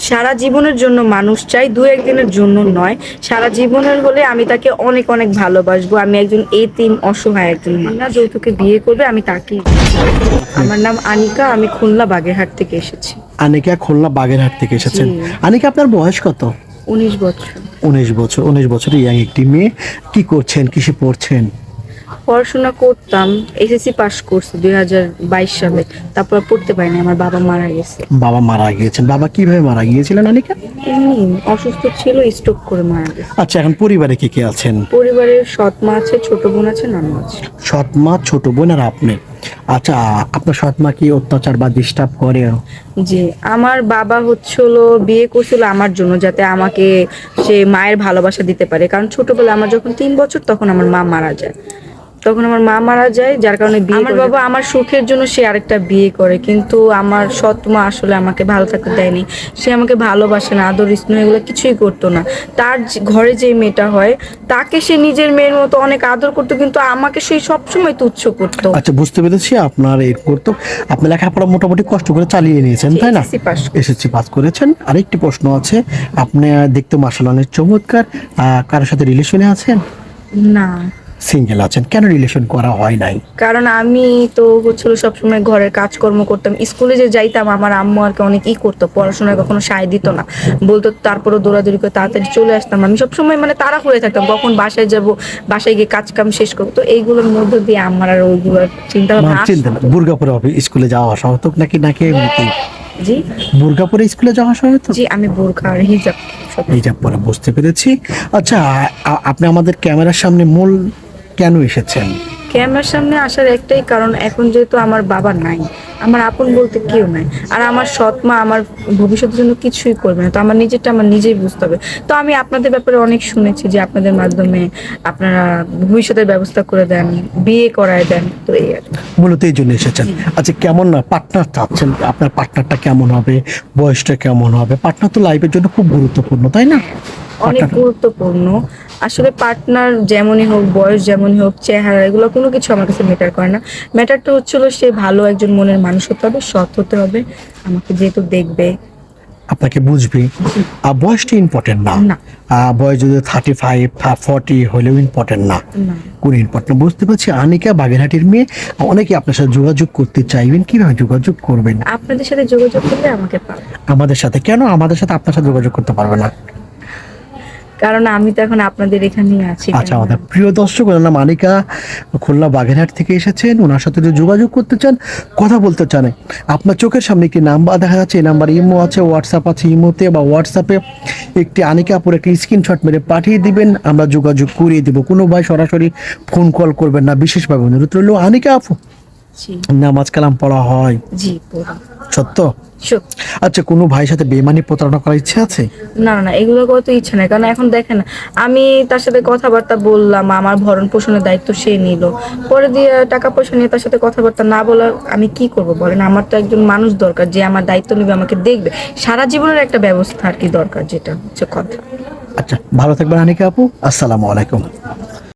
সারা জীবনের জন্য মানুষ চাই, দু একদিনের জন্য নয়। সারা জীবনের হলে আমি তাকে অনেক অনেক ভালোবাসবো। আমি একজন এতিম অসহায় একজন মানুষ। না, যৌতুকে বিয়ে করবে আমি তাকেই। আমার নাম আনিকা, আমি খুলনা বাগেরহাট থেকে এসেছি। আনিকা খুলনা বাগেরহাট থেকে এসেছেন। জি। আনিকা আপনার বয়স কত? 19 বছর। 19 বছর। 19 বছরের ইয়াং একটি মেয়ে। কি করছেন, কিসে পড়ছেন? পড়াশোনা করতাম, এসএসসি পাস করছি 2022 সালে। তারপর পড়তে পারিনি, আমার বাবা মারা গেছে। বাবা মারা গিয়েছেন। বাবা কিভাবে মারা গিয়েছিলেন আনিকা? এমনি অসুস্থ ছিল, স্ট্রোক করে মারা গেছে। আচ্ছা, এখন পরিবারে কে কে আছেন? পরিবারের সৎ মা আছে, ছোট বোন আছে, নানু আছে। সৎ মা, ছোট বোন আর আপনি। আচ্ছা, আপনার সৎ মা কি অত্যাচার বা ডিস্টার্ব করে? জি, আমার বাবা হচ্ছিল বিয়ে করছিল আমার জন্য, যাতে আমাকে সে মায়ের ভালোবাসা দিতে পারে। কারণ ছোটবেলায় আমার যখন 3 বছর, তখন আমার মা মারা যায়। যার কারণে আমার বাবা আমার সুখের জন্য সে আরেকটা বিয়ে করে। কিন্তু আমার সৎ মা আসলে আমাকে ভালো থাকতে দেয়নি। সে আমাকে ভালোবাসে না, আদর স্নেহ এগুলো কিছুই করতো না। তার ঘরে যে মেয়েটা হয়, তাকে সে নিজের মেয়ের মতো অনেক আদর করতো, কিন্তু আমাকে সেই সবসময় তুচ্ছ করতো। আচ্ছা, বুঝতে পেরেছি। আপনার এরপর তো আপনি লেখাপড়া মোটামুটি কষ্ট করে চালিয়ে নিয়েছেন, তাই না? SSC pass. এসএসসি পাস করেছেন। আরেকটি প্রশ্ন আছে, আপনি দেখতে মাশাআল্লাহ অনেক চমৎকার। কারোর সাথে রিলেশনে আছেন? না, সিঙ্গেল আছেন। কেন রিলেশন করা হয় নাই? কারণ আমি তো হচ্ছিল সবসময় ঘরের কাজকর্ম করতাম। স্কুলে যে যাইতাম, আমার আম্মু আর কি অনেক করতো, পড়াশোনায় কখনো সায় দিত না, বলতো। তারপরে দৌড়াদৌড়ি করে তাড়াতাড়ি চলে আসতাম। আমি সবসময় মানে তাড়া করে থাকতাম, কখন বাসায় যাব, বাসায় গিয়ে কাজ কাম শেষ করবো। তো এইগুলোর মধ্যে দিয়ে আমার আর ওইগুলোর চিন্তা ভাবনা চিন্তা না, বুর্গা পরে স্কুলে যাওয়া আসা হতো নাকি নাকি এমনিতেই? জি। বুর্গা পরে স্কুলে যাওয়া আসা হতো? জি, আমি বোরখা আর হিজাব সব। হিজাব পরে, বুঝতে পেরেছি। আচ্ছা, আপনি আমাদের ক্যামেরার সামনে মূল কেন এসেছেন? ক্যামেরার সামনে আসার একটাই কারণ, এখন যেহেতু আমার বাবা নাই, আমার আপন বলতে কেউ নাই, আর আমার সৎ মা আমার ভবিষ্যতের জন্য কিছুই করবে না। তো আমার নিজেরটা আমার নিজেই বুঝতে হবে। তো আমি আপনাদের ব্যাপারে অনেক শুনেছি যে আপনাদের মাধ্যমে আপনারা ভবিষ্যতের ব্যবস্থা করে দেন, বিয়ে করায় দেন। তো এই আর কি। মূলত এই জন্য এসেছেন। আচ্ছা, কেমন পার্টনার চাচ্ছেন? আপনার পার্টনারটা কেমন হবে, বয়সটা কেমন হবে? পার্টনার তো লাইফের জন্য খুব গুরুত্বপূর্ণ, তাই না? অনেক গুরুত্বপূর্ণ। আসলে পার্টনার যেমনই হোক, বয়স যেমনই হোক, চেহারা, এগুলো কোনো কিছু আমার কাছে ম্যাটার করে না। ম্যাটারটা হচ্ছিল সে ভালো একজন মনের মানুষ হতে হবে, সৎ হতে হবে, আমাকে যেহেতু দেখবে, আপনাকে বুঝবে। আর বয়সটা ইম্পর্টেন্ট না। না। বয়স যদি 35 40 হলেও ইম্পর্টেন্ট না। না। কোন ইম্পর্টেন্ট? বুঝতে পারছি। আনিকা বাগেরহাটের মেয়ে। অনেকে আপনার সাথে যোগাযোগ করতে চাইবেন, কিভাবে যোগাযোগ করবেন? আপনাদের সাথে যোগাযোগ করলে আমাকে পাবে। আমাদের সাথে? কেন আমাদের সাথে আপনার সাথে যোগাযোগ করতে পারবে না? কারণ আমি তো এখন আপনাদের এখানেই আছি। আচ্ছা, আমাদের প্রিয় দর্শক, ওনার নাম আনিকা, খুলনা বাগেরহাট থেকে এসেছেন। ওনার সাথে যদি যোগাযোগ করতে চান, কথা বলতে চান, আপনার চোখের সামনে একটি নাম্বার দেখা যাচ্ছে। এই নাম্বার ইমো আছে, হোয়াটসঅ্যাপ আছে। ইমোতে বা হোয়াটসঅ্যাপে একটি আনিকা আপুর একটি স্ক্রিনশট মেরে পাঠিয়ে দিবেন, আমরা যোগাযোগ করিয়ে দেবো। কোনো ভাই সরাসরি ফোন কল করবেন না, বিশেষভাবে অনুরোধ রইল। আনিকা আপু, জি। নামাজ কালাম পড়া হয়? জি, পুরো সত্য? সত্যি। আচ্ছা, কোনো ভাইয়ের সাথে বেমানি প্রতারণা করার ইচ্ছে আছে? না না না, এগুলো কত ইচ্ছা নাই। কারণ এখন দেখেন, আমি তার সাথে কথাবার্তা বললাম, আমার ভরণ পোষণের দায়িত্ব সে নিল, পরে দিয়ে টাকা পয়সা নিয়ে তার সাথে কথাবার্তা না বলা আমি কি করব বলেন? আমার তো একজন মানুষ দরকার যে আমার দায়িত্ব নেবে, আমাকে দেখবে, সারা জীবনের একটা ব্যবস্থা আর কি দরকার, যেটা হচ্ছে কথা। আচ্ছা, ভালো থাকবেন আনিকা আপু। আসসালামু আলাইকুম।